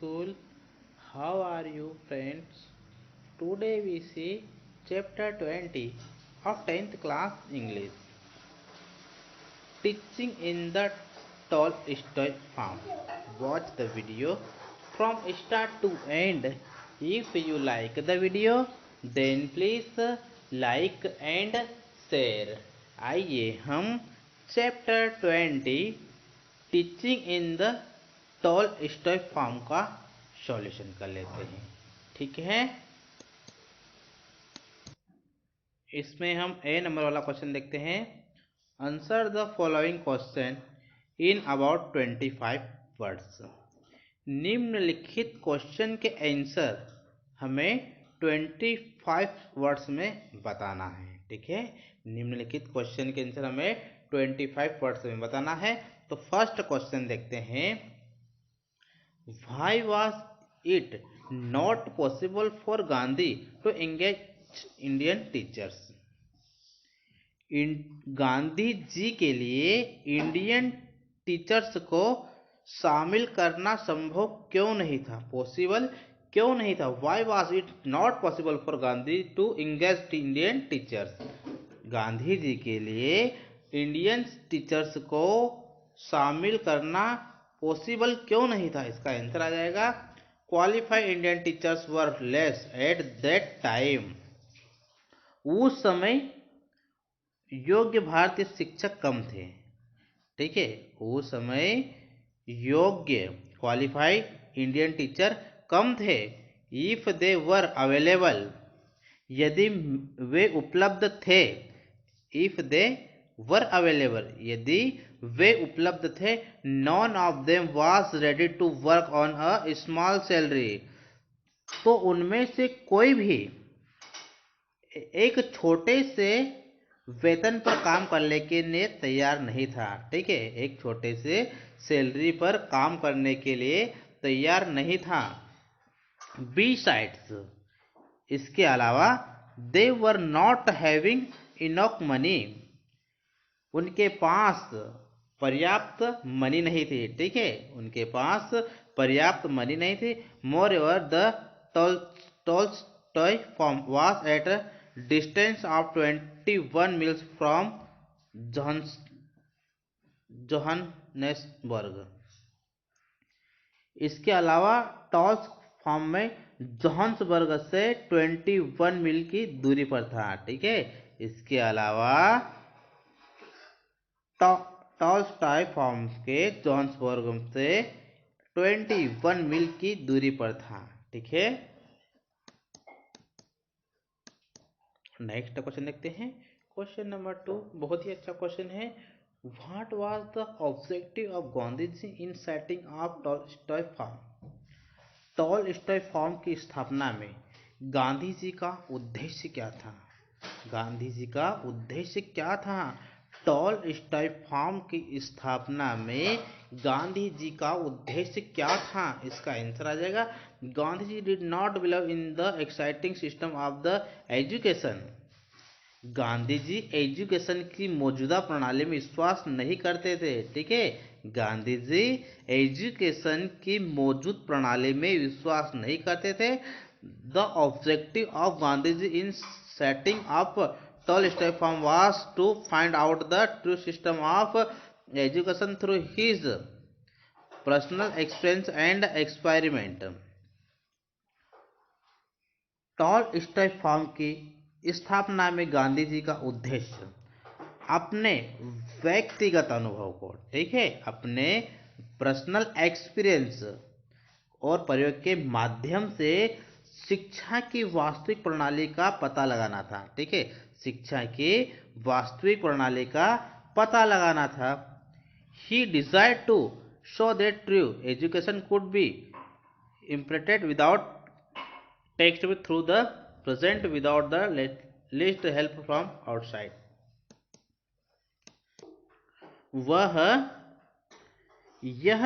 school. How are you, friends? Today we see chapter 20 of 10th class English. Teaching in the Tolstoy farm. Watch the video from start to end. If you like the video, then please like and share. आइए हम chapter 20 teaching in the Tolstoy farm का solution कर लेते हैं। ठीक है, इसमें हम ए नंबर वाला क्वेश्चन देखते हैं। Answer the following question in about 25 words. निम्नलिखित क्वेश्चन के आंसर हमें 25 वर्ड्स में बताना है। ठीक है, निम्नलिखित क्वेश्चन के आंसर हमें 25 वर्ड्स में बताना है। तो फर्स्ट क्वेश्चन देखते हैं। Why was it not possible for Gandhi to engage Indian teachers? Gandhi ji के लिए इंडियन टीचर्स को शामिल करना संभव क्यों नहीं था, पॉसिबल क्यों नहीं था। Why was it not possible for Gandhi to engage Indian teachers. Gandhi ji के लिए इंडियन टीचर्स को शामिल करना पॉसिबल क्यों नहीं था। इसका आंसर आ जाएगा qualified Indian teachers were less at that time. उस समय योग्य भारतीय शिक्षक कम थे। ठीक है, उस समय योग्य क्वालिफाइड इंडियन टीचर कम थे। इफ दे वर अवेलेबल, यदि वे उपलब्ध थे। इफ दे वर अवेलेबल, यदि वे उपलब्ध थे। None of them was ready to work on a small salary, तो उनमें से कोई भी एक छोटे से वेतन पर काम करने के लिए तैयार नहीं था। ठीक है, एक छोटे से सैलरी पर काम करने के लिए तैयार नहीं था। बी साइड्स, इसके अलावा they were not having enough money, उनके पास पर्याप्त मनी नहीं थी। ठीक है, उनके पास पर्याप्त मनी नहीं थी। Moreover the Tolstoy farm was at a distance of 21 miles from Johannesburg. इसके अलावा टॉल्स फार्म में जोहान्सबर्ग से 21 मील की दूरी पर था। ठीक है, इसके अलावा टॉलस्टॉय फार्म के जोहान्सबर्ग से 21 मील की दूरी पर था। ठीक है, नेक्स्ट क्वेश्चन देखते हैं। क्वेश्चन नंबर 2 बहुत ही अच्छा क्वेश्चन है। What was the objective of Gandhi ji in setting of Tolstoy farm. Tolstoy farm की स्थापना में गांधी जी का उद्देश्य क्या था। गांधी जी का उद्देश्य क्या था। टॉलस्टॉय फार्म की स्थापना में गांधी जी का उद्देश्य क्या था। इसका आंसर आ जाएगा Gandhi ji did not believe in the exciting system of the education. Gandhi ji education की मौजूदा प्रणाली में विश्वास नहीं करते थे। ठीक है, गांधी जी एजुकेशन की मौजूद प्रणाली में विश्वास नहीं करते थे। The objective of Gandhi ji in setting up Tolstoy farm was to find out the true system of education through his personal experience and experiment. Tolstoy farm की स्थापना में गांधी जी का उद्देश्य अपने व्यक्तिगत अनुभव को, ठीक है, अपने पर्सनल एक्सपीरियंस और प्रयोग के माध्यम से शिक्षा की वास्तविक प्रणाली का पता लगाना था। ठीक है, शिक्षा की वास्तविक प्रणाली का पता लगाना था। He desired to show that true education could be imparted without text through the present without the least help from outside। वह यह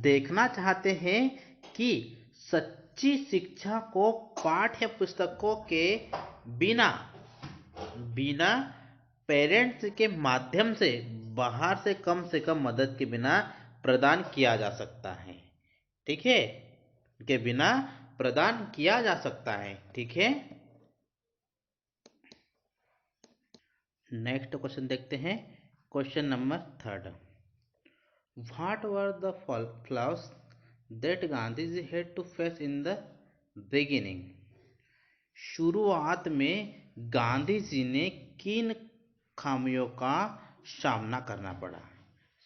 देखना चाहते हैं कि सच्ची शिक्षा को पाठ्य पुस्तकों के बिना पेरेंट्स के माध्यम से बाहर से कम मदद के बिना प्रदान किया जा सकता है। ठीक है, के बिना प्रदान किया जा सकता है। ठीक है, नेक्स्ट क्वेश्चन देखते हैं। Question number 3। What were the flaws that Gandhiji had to face in the beginning? शुरुआत में गांधी जी ने किन खामियों का सामना करना पड़ा?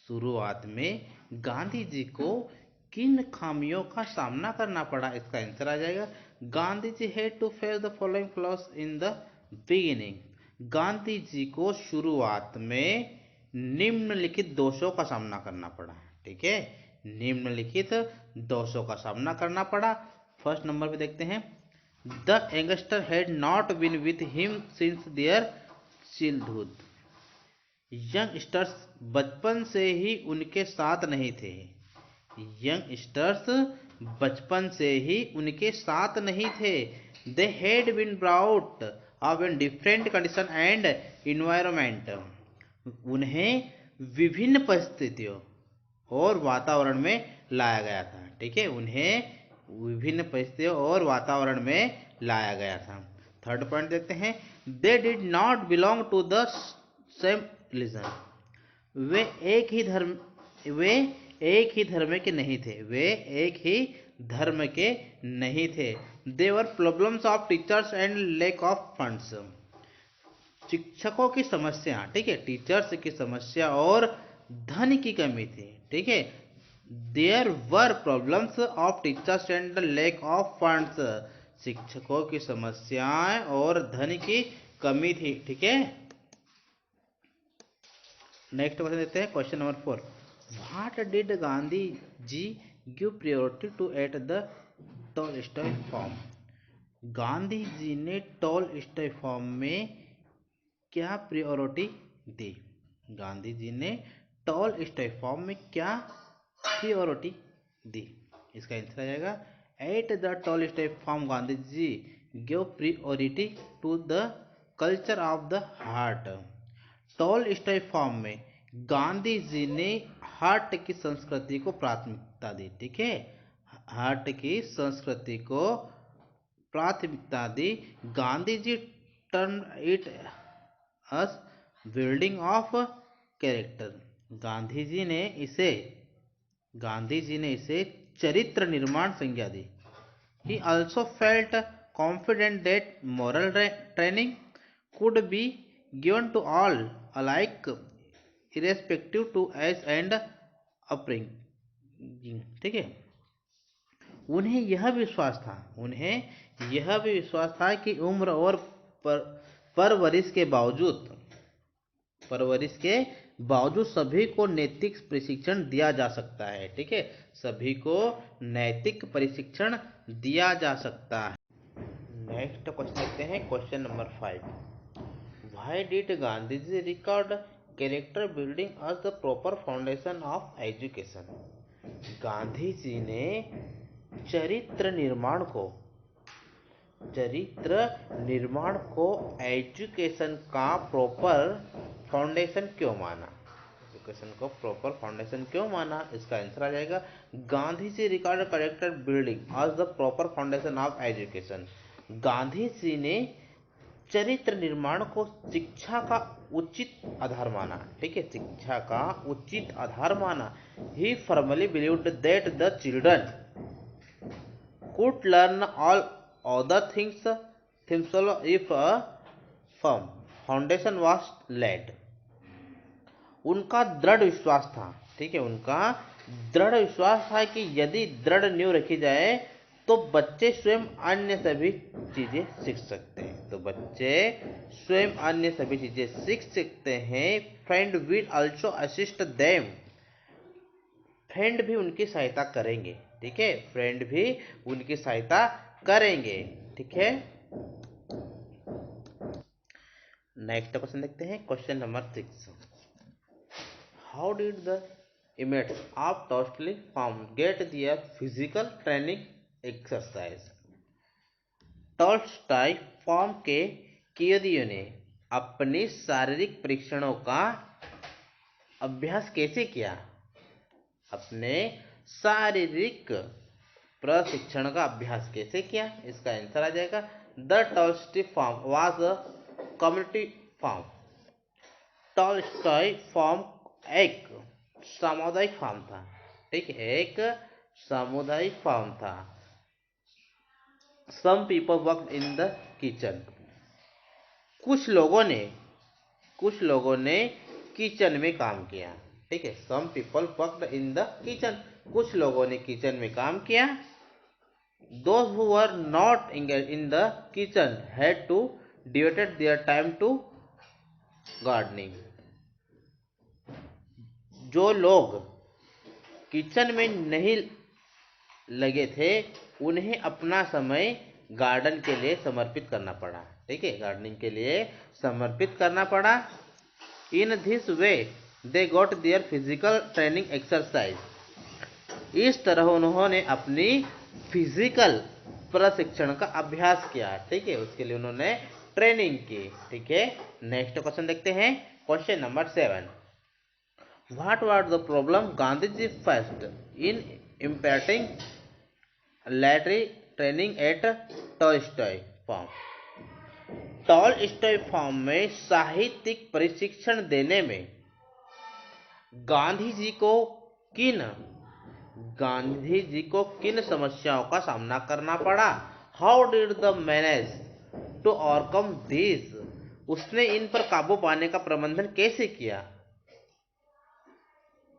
शुरुआत में गांधी जी को किन खामियों का सामना करना पड़ा? इसका आंसर आ जाएगा Gandhi ji had to face the following flaws in the beginning. Gandhi ji को शुरुआत में निम्नलिखित दोषों का सामना करना पड़ा। ठीक है, निम्नलिखित दोषों का सामना करना पड़ा। फर्स्ट नंबर पे देखते हैं, the youngster had not been with him since their childhood. Youngsters बचपन से ही उनके साथ नहीं थे। यंगस्टर्स बचपन से ही उनके साथ नहीं थे। They had been brought up in different condition and environment. उन्हें विभिन्न परिस्थितियों और वातावरण में लाया गया था। ठीक है, उन्हें विभिन्न परिस्थितियों और वातावरण में लाया गया था। थर्ड पॉइंट देखते हैं, they did not belong to the same religion. वे एक ही धर्म के नहीं थे। वे एक ही धर्म के नहीं थे। They were problems of teachers and lack of funds. शिक्षकों की समस्या, ठीक है, टीचर्स की समस्या और धन की कमी थी। ठीक है, there were problems of teachers and lack of funds. शिक्षकों की समस्याएं और धन की कमी थी। ठीक है, नेक्स्ट क्वेश्चन देते हैं। Question number 4, what did Gandhi ji give priority to at the Tolstoy farm. Gandhi ji ने टॉलस्टॉय फार्म में क्या प्रायोरिटी दी? गांधी जी ने टॉलस्टॉय फार्म में क्या प्रायोरिटी दी? इसका आंसर आ जाएगा at the Tolstoy farm Gandhi ji give priority to the culture of the heart. Tolstoy farm में गांधी जी ने हार्ट की संस्कृति को प्राथमिकता दी। ठीक है, हार्ट की संस्कृति को प्राथमिकता दी। Gandhi ji turn it as building of character. Gandhi ji ने इसे चरित्र निर्माण संज्ञा दी। He also felt confident that moral training could be given to all alike irrespective to age and upbringing. ठीक है, उन्हें यह भी विश्वास था कि उम्र और परवरिश के बावजूद सभी को नैतिक प्रशिक्षण दिया जा सकता है। ठीक है, सभी को नैतिक प्रशिक्षण दिया जा सकता है। नेक्स्ट क्वेश्चन देखते हैं। Question number 5, why did Gandhi ji record character building as the proper foundation of education. Gandhi ji ने चरित्र निर्माण को एजुकेशन का प्रॉपर फाउंडेशन क्यों माना? इसका आंसर आ जाएगा Gandhi ji record character building as the proper foundation of education. Gandhi ji ने चरित्र निर्माण को शिक्षा का उचित आधार माना। ठीक है, शिक्षा का उचित आधार माना। He firmly believed that the children could learn all other things if a firm foundation was laid। उनका दृढ़ विश्वास था। ठीक है, उनका दृढ़ विश्वास था कि यदि दृढ़ नींव रखी जाए तो बच्चे स्वयं अन्य सभी चीजें सीख सकते हैं। Friend will also assist them. Friend भी उनकी सहायता करेंगे। ठीक है, फ्रेंड भी उनकी सहायता करेंगे। ठीक है, नेक्स्ट क्वेश्चन देखते हैं। Question number 6, how did the inmates of Tolstoy farm get their physical training exercise. Tolstoy farm के कैदियों ने अपने शारीरिक परीक्षणों का अभ्यास कैसे किया? अपने शारीरिक प्रशिक्षण का अभ्यास कैसे किया? इसका आंसर आ जाएगा the Tolstoy farm was a community farm. Tolstoy farm एक सामुदायिक फार्म था, ठीक है, एक सामुदायिक फार्म था। Some people work in the kitchen, कुछ लोगों ने किचन में काम किया, ठीक है। Some people worked in the kitchen, कुछ लोगों ने किचन में काम किया। Those who were not engaged in the kitchen had to devote their time to gardening. जो लोग किचन में नहीं लगे थे उन्हें अपना समय गार्डन के लिए समर्पित करना पड़ा, ठीक है, गार्डनिंग के लिए समर्पित करना पड़ा। In this way they got there physical training exercise, इस तरह उन्होंने अपनी फिजिकल प्रशिक्षण का अभ्यास किया, ठीक है, उसके लिए उन्होंने ट्रेनिंग की, ठीक है। नेक्स्ट क्वेश्चन देखते हैं, question number 7। What was the problem Gandhi ji faced in imparting literary training at Tolstoy farm? Tolstoy farm में साहित्यिक प्रशिक्षण देने में गांधी जी को किन समस्याओं का सामना करना पड़ा? How did the manage to overcome this, उसने इन पर काबू पाने का प्रबंधन कैसे किया?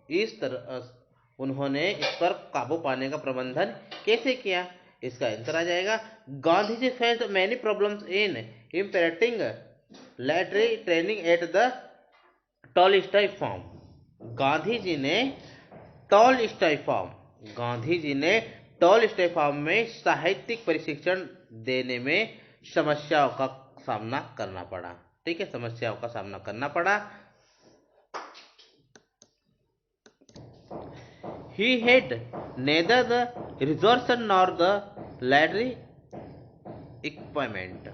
इस तरह उन्होंने इस पर काबू पाने का प्रबंधन कैसे किया? इसका आंसर आ जाएगा Gandhi ji faced many problems in imparting literary training at the Tolstoy farm. Gandhi ji ने टॉल्स्टॉय फार्म में साहित्यिक प्रशिक्षण देने में समस्याओं का सामना करना पड़ा, ठीक है, समस्याओं का सामना करना पड़ा। He had neither the resources nor the literary equipment,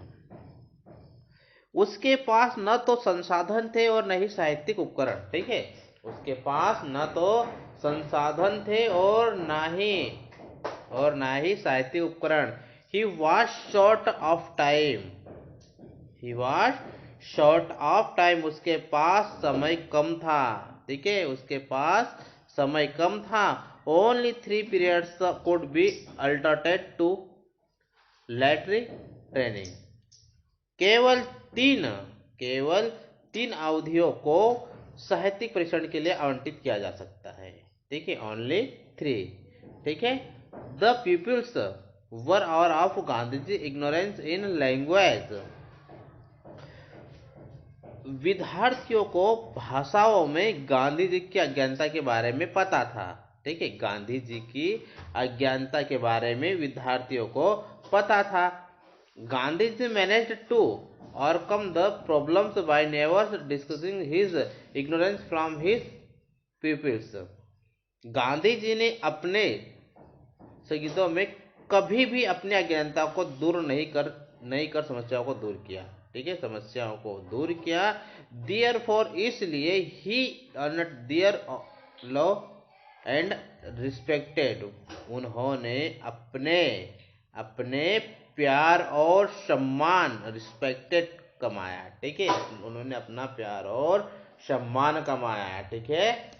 उसके पास न तो संसाधन थे और न ही साहित्यिक उपकरण, ठीक है, उसके पास न तो संसाधन थे और न ही साहित्यिक उपकरण। He was short of time, उसके पास समय कम था, ठीक है, उसके पास समय कम था। Only 3 periods could be allotted to literary training, केवल तीन अवधियों को साहित्यिक प्रशिक्षण के लिए आवंटित किया जा सकता है, ठीक है, ओनली 3, ठीक है। The peoples were aware of Gandhi ji ignorance in language, विद्यार्थियों को भाषाओं में गांधी जी की अज्ञानता के बारे में पता था, ठीक है, गांधी जी की अज्ञानता के बारे में विद्यार्थियों को पता था। Gandhi ji managed to overcome the problems by never discussing his ignorance from his peoples, Gandhi ji ने अपने संगीतों में कभी भी अपनी अज्ञानता को दूर नहीं कर समस्याओं को दूर किया, ठीक है, समस्याओं को दूर किया। देयरफॉर, इसलिए he earned their love and respected, उन्होंने अपने प्यार और सम्मान, रिस्पेक्टेड कमाया, ठीक है, उन्होंने अपना प्यार और सम्मान कमाया, ठीक है।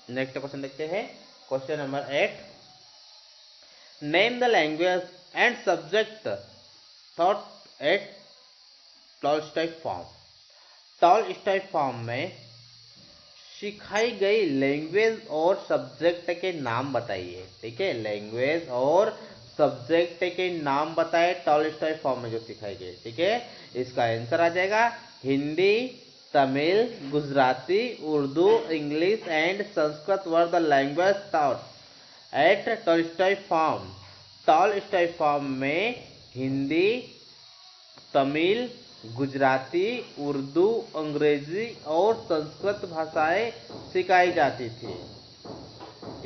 नेक्स्ट क्वेश्चन देखते हैं, question number 8। Name the language and subject taught at Tolstoy farm, Tolstoy farm में सिखाई गई लैंग्वेज और सब्जेक्ट के नाम बताइए, ठीक है, लैंग्वेज और सब्जेक्ट के नाम बताए टॉल्स्टॉय फार्म में जो सिखाई गई, ठीक है। इसका आंसर आ जाएगा Hindi, Tamil, Gujarati, Urdu, English and Sanskrit were the language taught at Tolstoy farm. Tolstoy farm में हिंदी, तमिल, गुजराती, उर्दू, अंग्रेजी और संस्कृत भाषाएं सिखाई जाती थी।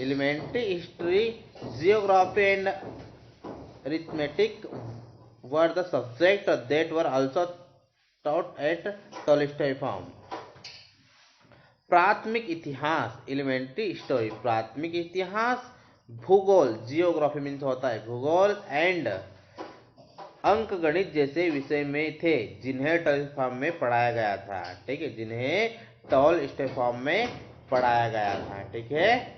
Elementary, history, geography and arithmetic were the subject that were also taught at Tolstoy farm. प्राथमिक इतिहास, एलिमेंट्री हिस्टोरी, प्राथमिक इतिहास, भूगोल, जियोग्राफी मीन्स होता है भूगोल, एंड अंकगणित जैसे विषय में थे जिन्हें टॉल फॉर्म में पढ़ाया गया था। ठीक है, जिन्हें टॉल स्टे फॉर्म में पढ़ाया गया था। ठीक है।